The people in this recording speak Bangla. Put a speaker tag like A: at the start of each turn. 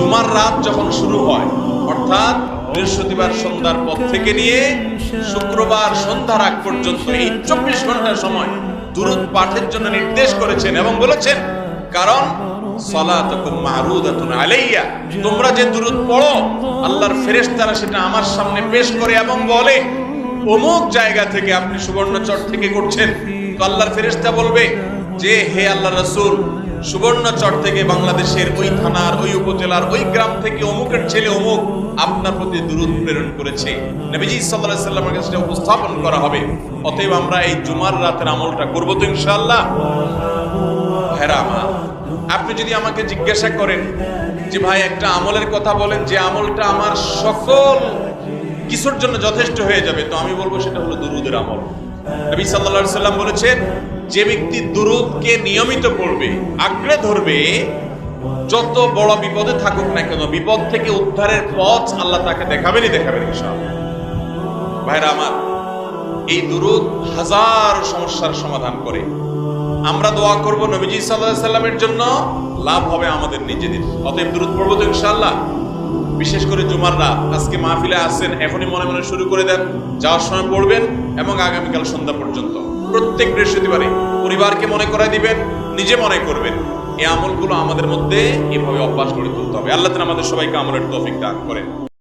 A: জুমার রাত যখন শুরু হয়, অর্থাৎ বৃহস্পতিবার সন্ধ্যার পর থেকে নিয়ে শুক্রবার সন্ধ্যার আগ পর্যন্ত এই 24 ঘন্টা সময় দুরূদ পাঠের জন্য নির্দেশ করেছেন এবং বলেছেন, কারণ সালাতুকুম মারুদাতুন আলাইয়া, তোমরা যে দুরূদ পড়ো আল্লাহর ফেরেশতারা সেটা আমার সামনে পেশ করে এবং বলে অমুক জায়গা থেকে আপনি সুবর্ণচর থেকে করছেন। তো আল্লাহর ফেরেশতা বলবে যে হে আল্লাহর রাসূল, সুবর্ণচর থেকে বাংলাদেশের ওই থানার ওই উপজেলার ওই গ্রাম থেকে অমুকের ছেলে অমুক আপনার প্রতি দুরূদ প্রেরণ করেছে। নবীজি সাল্লাল্লাহু আলাইহি ওয়াসাল্লামের কাছে সেটা উপস্থাপন করা হবে। অতএব আমরা এই জুমার রাতের আমলটা করব তো ইনশাআল্লাহ। ভাইরা আমার, আপনি যদি আমাকে জিজ্ঞাসা করেন যে ভাই একটা আমলের কথা বলেন যে আমলটা আমার সকল কিছুর জন্য যথেষ্ট হয়ে যাবে, তো আমি বলবো সেটা হলো দুরূদের আমল। নবী সাল্লাল্লাহু আলাইহি ওয়াসাল্লাম বলেছেন, যে ব্যক্তি দুরূদকে নিয়মিত পড়বে, আঁকড়ে ধরবে, যত বড় বিপদে থাকুক না কেন বিপদ থেকে উদ্ধারের পথ আল্লাহ তাকে দেখাবেনই দেখাবেন ইনশাআল্লাহ। ভাইরা আমার, এই দুরূদ হাজার সমস্যার সমাধান করে। আমরা দোয়া করব নবীজি সাল্লাল্লাহু আলাইহি ওয়াসাল্লামের জন্য, লাভ হবে আমাদের নিজেদের। অতএব দুরূদ পড়ব তো ইনশাআল্লাহ। বিশেষ করে জুমার রাত, আজকে মাহফিলে আসেন, এখনই মনে মনে শুরু করে দেন, যাওয়ার সময় পড়বেন এবং আগামীকাল সন্ধ্যা পর্যন্ত প্রত্যেক বৃহস্পতিবারে পরিবারকে মনে করায় দিবেন, নিজে মনে করবেন। এই আমলগুলো আমাদের মধ্যে এভাবে অভ্যাস করে তুলতে হবে। আল্লাহ তাআলা আমাদের সবাইকে আমলের তৌফিক দান করেন।